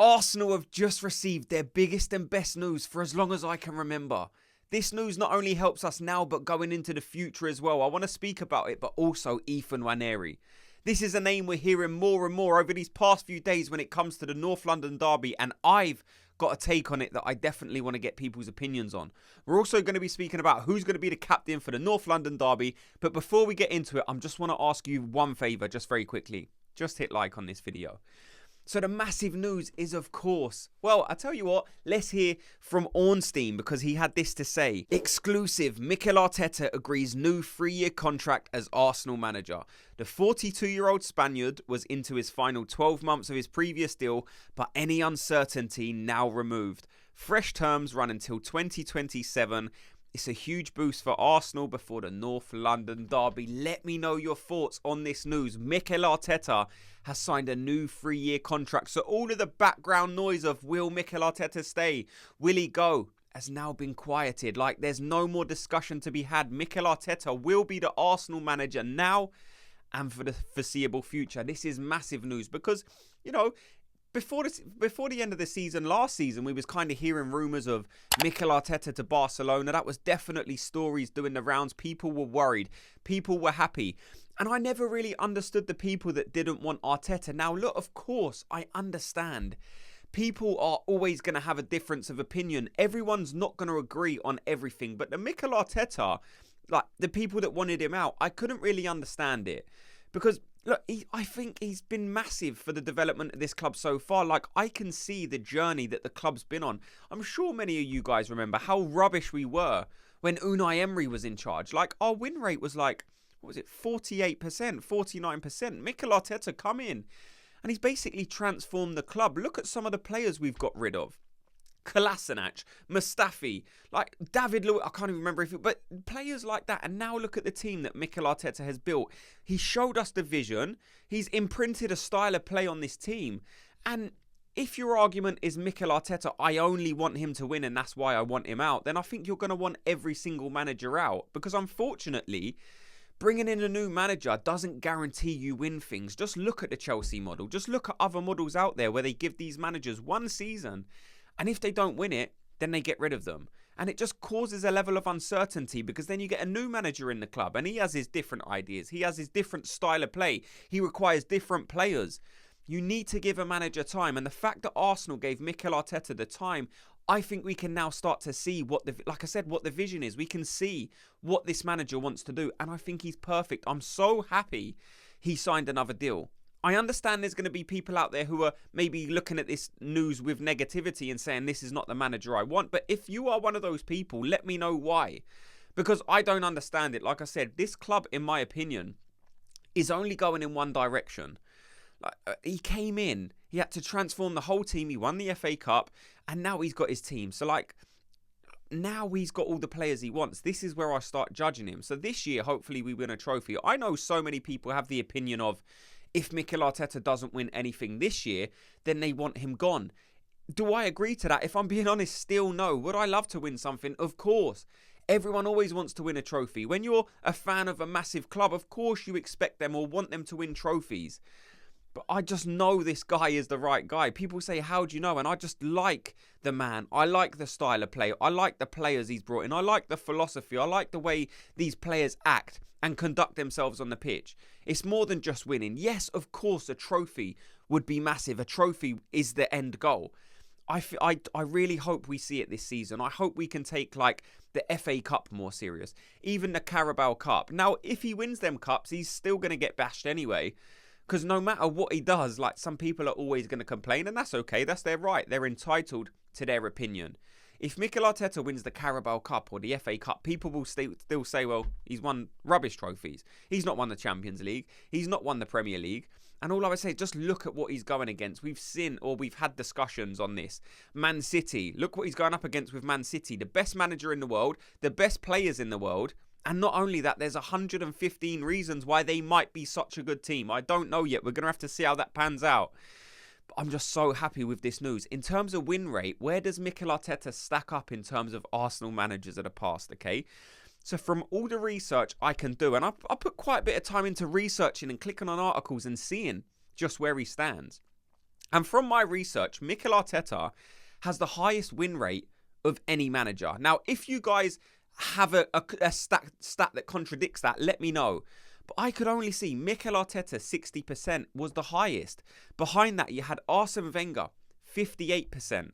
Arsenal have just received their biggest and best news for as long as I can remember. This news not only helps us now, but going into the future as well. I want to speak about it, but also Nwaneri. This is a name we're hearing more and more over these past few days when it comes to the North London derby, and I've got a take on it that I definitely want to get people's opinions on. We're also going to be speaking about who's going to be the captain for the North London derby, but before we get into it, I just want to ask you one favour, just very quickly. Just hit like on this video. So the massive news is, of course, well, I tell you what, let's hear from Ornstein because he had this to say. Exclusive, Mikel Arteta agrees new 3-year contract as Arsenal manager. The 42-year-old Spaniard was into his final 12 months of his previous deal, but any uncertainty now removed. Fresh terms run until 2027. It's a huge boost for Arsenal before the North London derby. Let me know your thoughts on this news. Mikel Arteta has signed a new 3-year contract. So all of the background noise of will Mikel Arteta stay? Will he go? Has now been quieted. Like there's no more discussion to be had. Mikel Arteta will be the Arsenal manager now and for the foreseeable future. This is massive news because, you know, before the end of the season, last season, we was kind of hearing rumours of Mikel Arteta to Barcelona. That was definitely stories doing the rounds. People were worried. People were happy. And I never really understood the people that didn't want Arteta. Now, look, of course, I understand. People are always going to have a difference of opinion. Everyone's not going to agree on everything. But the Mikel Arteta, like the people that wanted him out, I couldn't really understand it. Because look, I think he's been massive for the development of this club so far. Like, I can see the journey that the club's been on. I'm sure many of you guys remember how rubbish we were when Unai Emery was in charge. Like, our win rate was like, what was it, 48%, 49%. Mikel Arteta come in, and he's basically transformed the club. Look at some of the players we've got rid of. Kolasinac, Mustafi, like David Lewis, I can't even remember but players like that. And now look at the team that Mikel Arteta has built. He showed us the vision. He's imprinted a style of play on this team. And if your argument is Mikel Arteta, I only want him to win and that's why I want him out, then I think you're going to want every single manager out. Because unfortunately, bringing in a new manager doesn't guarantee you win things. Just look at the Chelsea model. Just look at other models out there where they give these managers one season, and if they don't win it, then they get rid of them. And it just causes a level of uncertainty because then you get a new manager in the club and he has his different ideas. He has his different style of play. He requires different players. You need to give a manager time. And the fact that Arsenal gave Mikel Arteta the time, I think we can now start to see what the vision is. We can see what this manager wants to do. And I think he's perfect. I'm so happy he signed another deal. I understand there's going to be people out there who are maybe looking at this news with negativity and saying this is not the manager I want. But if you are one of those people, let me know why. Because I don't understand it. Like I said, this club, in my opinion, is only going in one direction. He came in, he had to transform the whole team. He won the FA Cup and now he's got his team. So now he's got all the players he wants. This is where I start judging him. So this year, hopefully we win a trophy. I know so many people have the opinion of, if Mikel Arteta doesn't win anything this year, then they want him gone. Do I agree to that? If I'm being honest, still no. Would I love to win something? Of course. Everyone always wants to win a trophy. When you're a fan of a massive club, of course you expect them or want them to win trophies. But I just know this guy is the right guy. People say, how do you know? And I just like the man. I like the style of play. I like the players he's brought in. I like the philosophy. I like the way these players act and conduct themselves on the pitch. It's more than just winning. Yes, of course, a trophy would be massive. A trophy is the end goal. I really hope we see it this season. I hope we can take like the FA Cup more serious. Even the Carabao Cup. Now, if he wins them cups, he's still going to get bashed anyway. Because no matter what he does, like some people are always going to complain. And that's okay. That's their right. They're entitled to their opinion. If Mikel Arteta wins the Carabao Cup or the FA Cup, people will still say, well, he's won rubbish trophies. He's not won the Champions League. He's not won the Premier League. And all I would say, just look at what he's going against. We've had discussions on this. Man City, look what he's going up against with Man City. The best manager in the world, the best players in the world. And not only that, there's 115 reasons why they might be such a good team. I don't know yet. We're going to have to see how that pans out. I'm just so happy with this news. In terms of win rate, where does Mikel Arteta stack up in terms of Arsenal managers of the past, okay? So from all the research I can do, and I put quite a bit of time into researching and clicking on articles and seeing just where he stands. And from my research, Mikel Arteta has the highest win rate of any manager. Now, if you guys have a stat that contradicts that, let me know. But I could only see Mikel Arteta, 60% was the highest. Behind that, you had Arsene Wenger, 58%.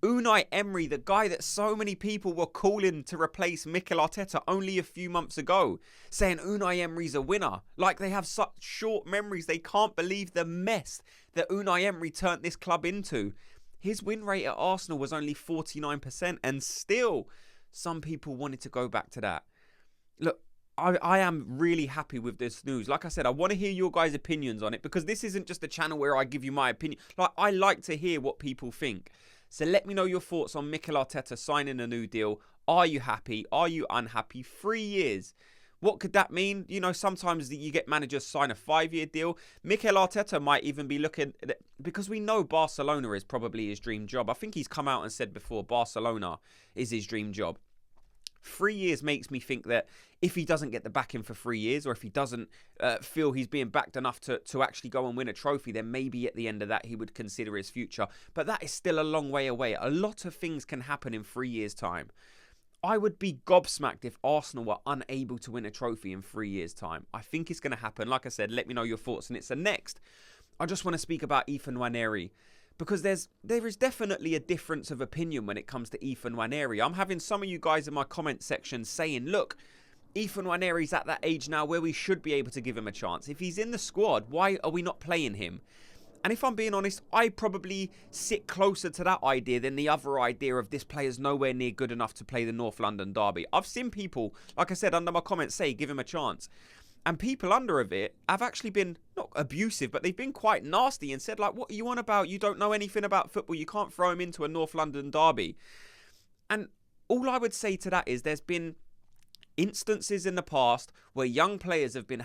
Unai Emery, the guy that so many people were calling to replace Mikel Arteta only a few months ago, saying Unai Emery's a winner. Like, they have such short memories. They can't believe the mess that Unai Emery turned this club into. His win rate at Arsenal was only 49%, and still some people wanted to go back to that. Look, I am really happy with this news. Like I said, I want to hear your guys' opinions on it, because this isn't just a channel where I give you my opinion. Like, I like to hear what people think. So let me know your thoughts on Mikel Arteta signing a new deal. Are you happy? Are you unhappy? 3 years. What could that mean? You know, sometimes you get managers sign a 5-year deal. Mikel Arteta might even be looking at it, because we know Barcelona is probably his dream job. I think he's come out and said before Barcelona is his dream job. 3 years makes me think that if he doesn't get the backing for 3 years, or if he doesn't feel he's being backed enough to actually go and win a trophy, then maybe at the end of that he would consider his future. But that is still a long way away. A lot of things can happen in 3 years' time. I would be gobsmacked if Arsenal were unable to win a trophy in 3 years' time. I think it's going to happen. Like I said, let me know your thoughts on it. So next, I just want to speak about Nwaneri, because there is definitely a difference of opinion when it comes to Nwaneri. I'm having some of you guys in my comment section saying, look, Nwaneri's at that age now where we should be able to give him a chance. If he's in the squad, why are we not playing him? And if I'm being honest, I probably sit closer to that idea than the other idea of this player's nowhere near good enough to play the North London derby. I've seen people, like I said, under my comments say, give him a chance. And people under of it have actually been, not abusive, but they've been quite nasty and said, like, what are you on about? You don't know anything about football. You can't throw him into a North London derby. And all I would say to that is there's been instances in the past where young players have been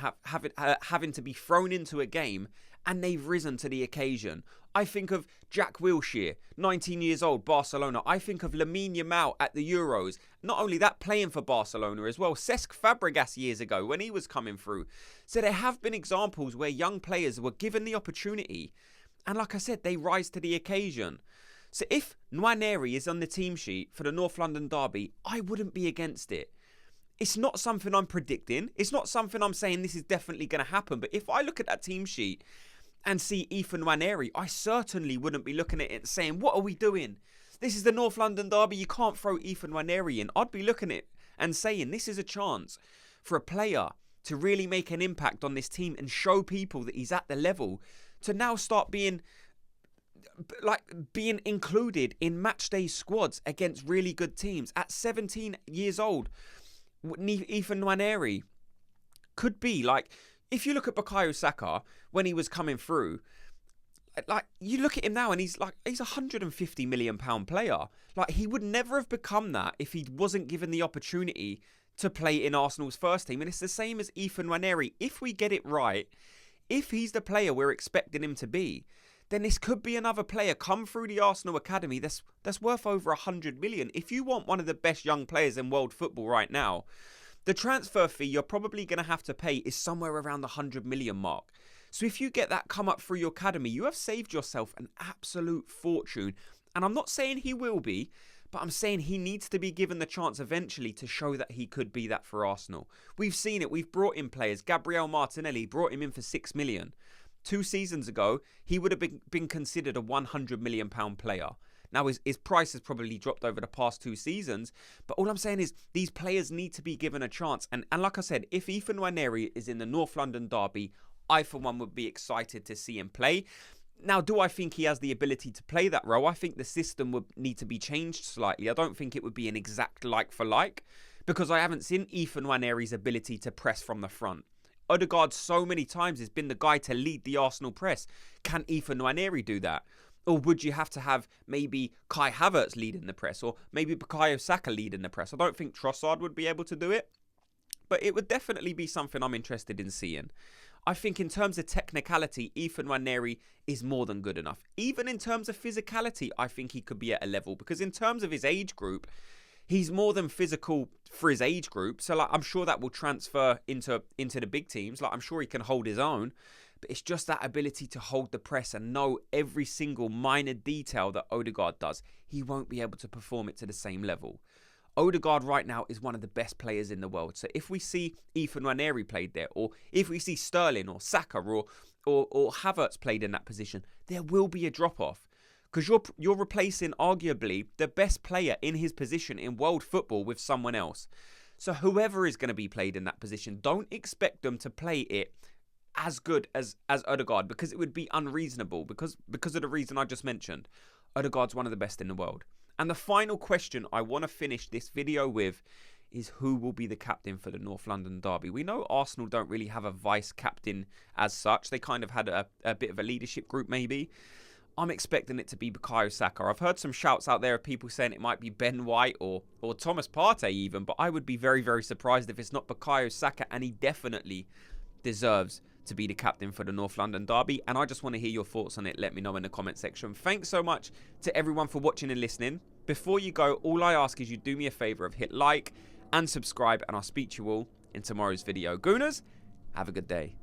having to be thrown into a game and they've risen to the occasion. I think of Jack Wilshere, 19 years old, Barcelona. I think of Lamine Yamal at the Euros. Not only that, playing for Barcelona as well. Cesc Fabregas years ago when he was coming through. So there have been examples where young players were given the opportunity, and like I said, they rise to the occasion. So if Nwaneri is on the team sheet for the North London derby, I wouldn't be against it. It's not something I'm predicting. It's not something I'm saying this is definitely going to happen. But if I look at that team sheet and see Nwaneri, I certainly wouldn't be looking at it and saying, what are we doing? This is the North London derby. You can't throw Nwaneri in. I'd be looking at it and saying this is a chance for a player to really make an impact on this team and show people that he's at the level to now start being included in matchday squads against really good teams. At 17 years old, Nwaneri could be like, if you look at Bukayo Saka when he was coming through, like, you look at him now and he's a £150 million player. Like, he would never have become that if he wasn't given the opportunity to play in Arsenal's first team. And it's the same as Nwaneri. If we get it right, if he's the player we're expecting him to be, then this could be another player come through the Arsenal academy that's worth over 100 million. If you want one of the best young players in world football right now, the transfer fee you're probably going to have to pay is somewhere around the 100 million mark. So if you get that come up through your academy, you have saved yourself an absolute fortune. And I'm not saying he will be, but I'm saying he needs to be given the chance eventually to show that he could be that for Arsenal. We've seen it. We've brought in players. Gabriel Martinelli, brought him in for 6 million. 2 seasons ago, he would have been considered a £100 million player. Now, his price has probably dropped over the past 2 seasons. But all I'm saying is these players need to be given a chance. And like I said, if Nwaneri is in the North London derby, I, for one, would be excited to see him play. Now, do I think he has the ability to play that role? I think the system would need to be changed slightly. I don't think it would be an exact like for like, because I haven't seen Nwaneri's ability to press from the front. Odegaard so many times has been the guy to lead the Arsenal press. Can Nwaneri do that? Or would you have to have maybe Kai Havertz leading the press, or maybe Bukayo Saka leading the press? I don't think Trossard would be able to do it, but it would definitely be something I'm interested in seeing. I think in terms of technicality, Nwaneri is more than good enough. Even in terms of physicality, I think he could be at a level, because in terms of his age group, he's more than physical for his age group. So I'm sure that will transfer into the big teams. I'm sure he can hold his own. but it's just that ability to hold the press and know every single minor detail that Odegaard does. He won't be able to perform it to the same level. Odegaard right now is one of the best players in the world. So if we see Nwaneri played there, or if we see Sterling or Saka or Havertz played in that position, there will be a drop-off. Because you're replacing arguably the best player in his position in world football with someone else. So whoever is going to be played in that position, don't expect them to play it as good as Odegaard, because it would be unreasonable because of the reason I just mentioned. Odegaard's one of the best in the world. And the final question I want to finish this video with is who will be the captain for the North London derby. We know Arsenal don't really have a vice captain as such. They kind of had a bit of a leadership group maybe. I'm expecting it to be Bukayo Saka. I've heard some shouts out there of people saying it might be Ben White or Thomas Partey even, but I would be very, very surprised if it's not Bukayo Saka, and he definitely deserves to be the captain for the North London derby. And I just want to hear your thoughts on it. Let me know in the comment section. Thanks so much to everyone for watching and listening. Before you go, all I ask is you do me a favour of hit like and subscribe, and I'll speak to you all in tomorrow's video. Gooners, have a good day.